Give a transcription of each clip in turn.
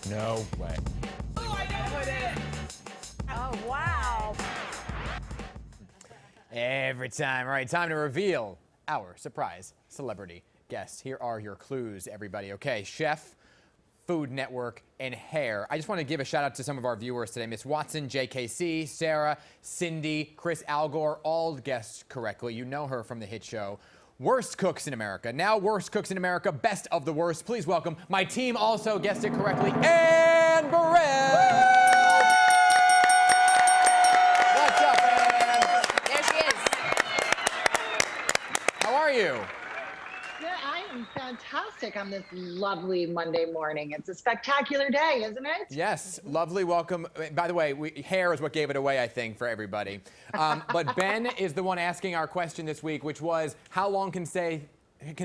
No way. Oh, I know who it is. Oh, wow. Every time. All right, time to reveal our surprise celebrity guest. Here are your clues, everybody. Okay, chef, Food Network, and hair. I just want to give a shout out to some of our viewers today. Miss Watson, JKC, Sarah, Cindy, Chris Algor, all guessed correctly. You know her from the hit show Worst Cooks in America. Now Worst Cooks in America, Best of the Worst. Please welcome, my team also guessed it correctly, Anne Burrell. What's up, Anne? There she is. How are you? Yeah, I am fantastic on this lovely Monday morning. It's a spectacular day, isn't it? Yes, lovely welcome. By the way, hair is what gave it away, I think, for everybody. But Ben is the one asking our question this week, which was, how long can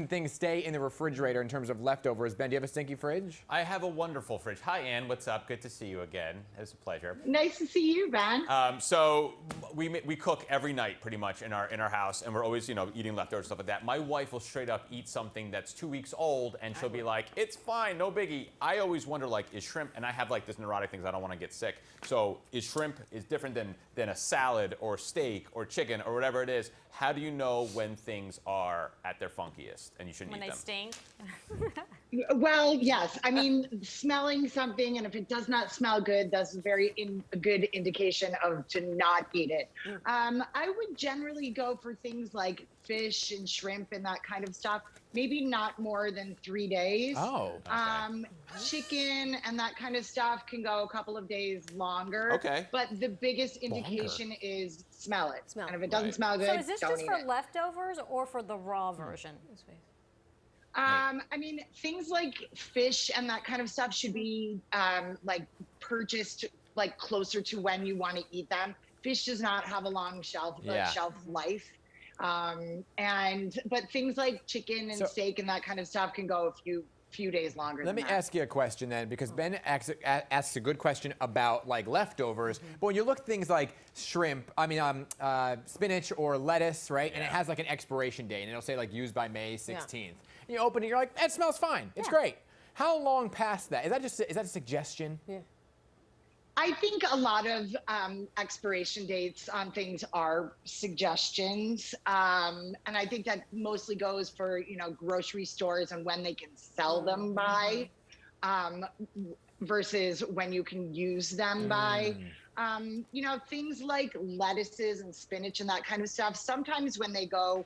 things stay in the refrigerator in terms of leftovers? Ben, do you have a stinky fridge? I have a wonderful fridge. Hi, Ann. What's up? Good to see you again. It's a pleasure. Nice to see you, Ben. So we cook every night pretty much in our house, and we're always eating leftovers, stuff like that. My wife will straight up eat something that's 2 weeks old, and she'll be like, "It's fine, no biggie." I always wonder, like, is shrimp? And I have like this neurotic things. I don't want to get sick. So is shrimp different than a salad or steak or chicken or whatever it is? How do you know when things are at their funkiest and you shouldn't eat them? When they stink? Well, yes. I mean, smelling something, and if it does not smell good, that's a very good indication of to not eat it. I would generally go for things like fish and shrimp and that kind of stuff. Maybe not more than 3 days. Oh. Okay. Chicken and that kind of stuff can go a couple of days longer. Okay. But the biggest indication is smell it. Smell. And if it doesn't Right. smell good, So is this don't just eat for it. leftovers or for the raw version? I mean, things like fish and that kind of stuff should be like purchased like closer to when you want to eat them. Fish does not have a long shelf life. But things like chicken and steak and that kind of stuff can go a few days longer. Let me ask you a question then, because Ben asks a good question about like leftovers. But when you look at things like shrimp, spinach or lettuce, right? And it has like an expiration date, and it'll say like used by May 16th. And you open it, you're like, it smells fine. It's great. How long past that? Is that a suggestion? Yeah. I think a lot of expiration dates on things are suggestions. And I think that mostly goes for, grocery stores and when they can sell them by versus when you can use them by. Things like lettuces and spinach and that kind of stuff. Sometimes when they go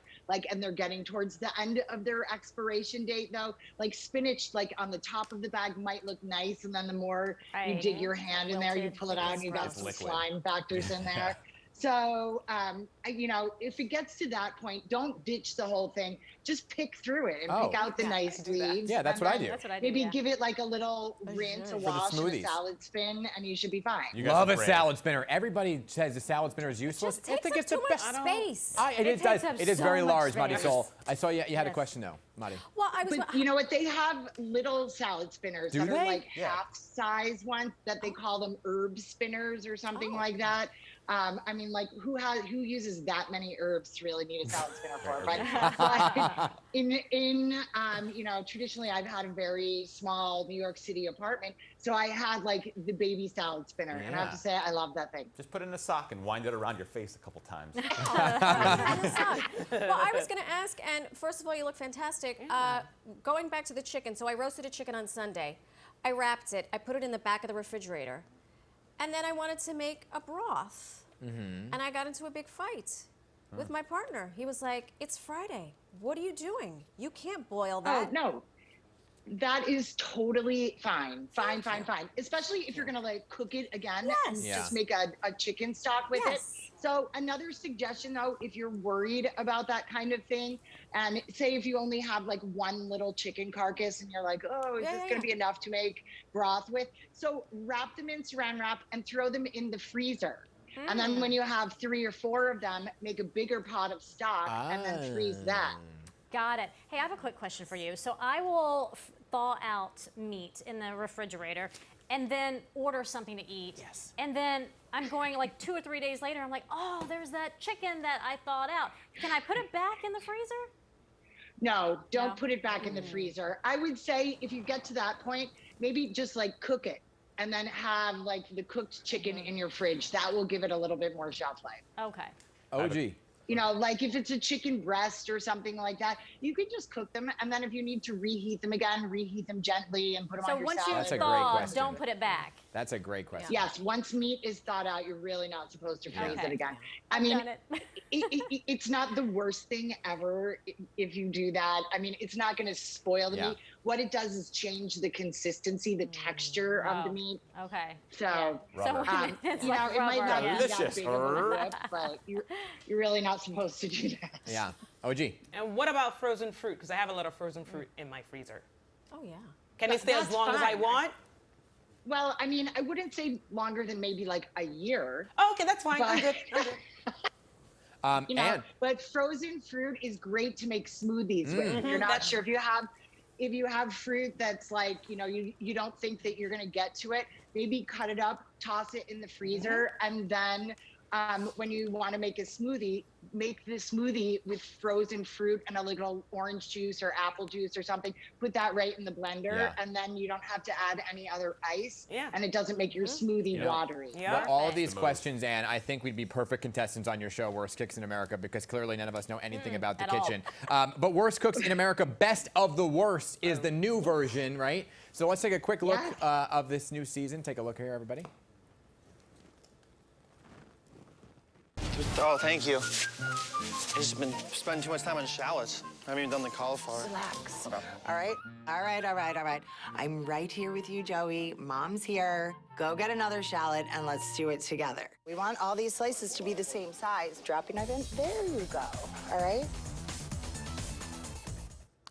and they're getting towards the end of their expiration date though, like spinach, like on the top of the bag might look nice. And then the more you dig your hand in there, you pull it out and you got some slime factors in there. So, if it gets to that point, don't ditch the whole thing. Just pick through it and pick out the nice leaves. Yeah, that's what I do. Maybe give it like a little rinse, a wash, and a salad spin, and you should be fine. You love a salad spinner. Everybody says the salad spinner is useless. It just takes up too much space. It is very large, Marisol. I saw you had a question though, Mari. Well, But you know what? They have little salad spinners that are like half-size ones that they call them herb spinners or something like that. Who uses that many herbs to really need a salad spinner for? But traditionally I've had a very small New York City apartment, so I had like the baby salad spinner, and I have to say I love that thing. Just put it in a sock and wind it around your face a couple times. Well, I was going to ask, and first of all, you look fantastic. Going back to the chicken, so I roasted a chicken on Sunday. I wrapped it. I put it in the back of the refrigerator. And then I wanted to make a broth. And I got into a big fight with my partner. He was like, "It's Friday. What are you doing? You can't boil that." Oh, no. That is totally fine. Fine. Especially if you're going to cook it again and just make a chicken stock with it. So another suggestion though, if you're worried about that kind of thing, and say if you only have like one little chicken carcass and you're like, oh, is this going to be enough to make broth with? So wrap them in saran wrap and throw them in the freezer. And then when you have 3 or 4 of them, make a bigger pot of stock and then freeze that. Got it. Hey, I have a quick question for you. So I will thaw out meat in the refrigerator and then order something to eat. Yes. And then I'm going like 2 or 3 days later, I'm like, oh, there's that chicken that I thawed out. Can I put it back in the freezer? No, don't put it back in the freezer. I would say if you get to that point, maybe just like cook it. and then have like the cooked chicken in your fridge. That will give it a little bit more shelf life. Okay. OG. You know, like if it's a chicken breast or something like that, you can just cook them, and then if you need to reheat them again, reheat them gently and put them on your salad. So That's a once great you thaw, question. don't put it back. That's a great question. Yes, once meat is thawed out, you're really not supposed to freeze Okay. it again. I've done it. It's not the worst thing ever if you do that. I mean, it's not going to spoil the meat. What it does is change the consistency, the texture of the meat. Okay. So, it's you know, like it might not be Delicious. that big of a whip, but you're really not supposed to do that. Yeah. OG. And what about frozen fruit? Because I have a lot of frozen fruit in my freezer. Oh, yeah. Can it stay as That's long as I fine. want? Well, I mean, I wouldn't say longer than maybe like a year. Oh, okay, that's fine. I'm But- good. I'm good. You know, Anne. but frozen fruit is great to make smoothies with. If you're not That's- sure if you have fruit that's like, you know, you don't think that you're going to get to it, maybe cut it up, toss it in the freezer, and then when you want to make a smoothie, make the smoothie with frozen fruit and a little orange juice or apple juice or something. Put that right in the blender, and then you don't have to add any other ice. Yeah. And it doesn't make your smoothie watery. Yeah. Well, all of these questions, Anne, I think we'd be perfect contestants on your show, Worst Cooks in America, because clearly none of us know anything about the at all. kitchen. But Worst Cooks in America, Best of the Worst is the new version, right? So let's take a quick look of this new season. Take a look here, everybody. Oh, thank you. I've just been spending too much time on shallots. I haven't even done the cauliflower. Relax. All right. I'm right here with you, Joey. Mom's here. Go get another shallot and let's do it together. We want all these slices to be the same size. Drop your knife in. There you go. All right?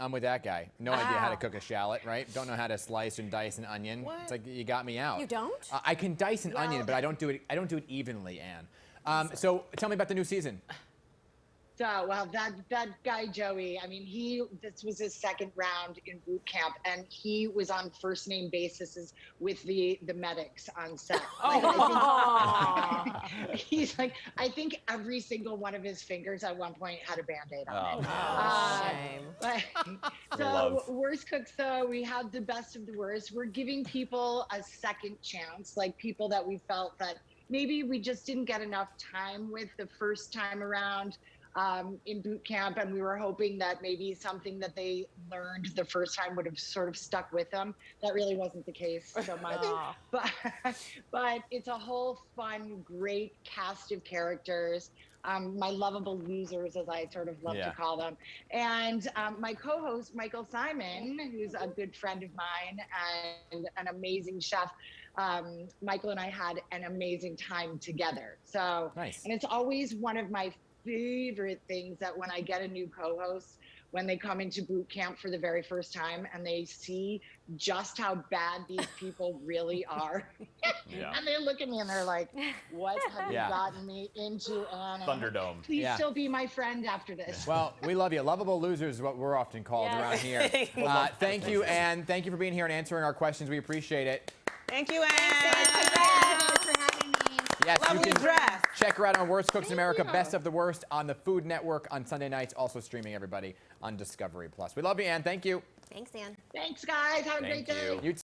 I'm with that guy. No idea how to cook a shallot, right? Don't know how to slice and dice an onion. What? It's like you got me out. You don't? I can dice an onion, but I don't do it evenly, Anne. So tell me about the new season. So, well, that guy, Joey, I mean, this was his second round in boot camp, and he was on first name basis with the medics on set. He's like, I think every single one of his fingers at one point had a Band-Aid on it. Shame. So, Worst Cooks, though, we have the best of the worst. We're giving people a second chance, like people that we felt that maybe we just didn't get enough time with the first time around. In boot camp, and we were hoping that maybe something that they learned the first time would have sort of stuck with them. That really wasn't the case so much. But it's a whole fun, great cast of characters. My lovable losers, as I sort of love to call them. And my co-host, Michael Simon, who's a good friend of mine and an amazing chef. Michael and I had an amazing time together. So, Nice. And it's always one of my favorite things that when I get a new co-host, when they come into boot camp for the very first time and they see just how bad these people really are. And they look at me and they're like, what have you gotten me into, Anna? Thunderdome. Please still be my friend after this. Well, we love you. Lovable losers is what we're often called around here. Thank you, Anne. Thank you for being here and answering our questions. We appreciate it. Thank you, Anne. Yes, you Lovely can dress. check her out on Worst Cooks in America, Best of the Worst on the Food Network on Sunday nights, also streaming everybody on Discovery Plus. We love you, Anne. Thank you. Thanks, Anne. Thanks, guys. Have a great day. You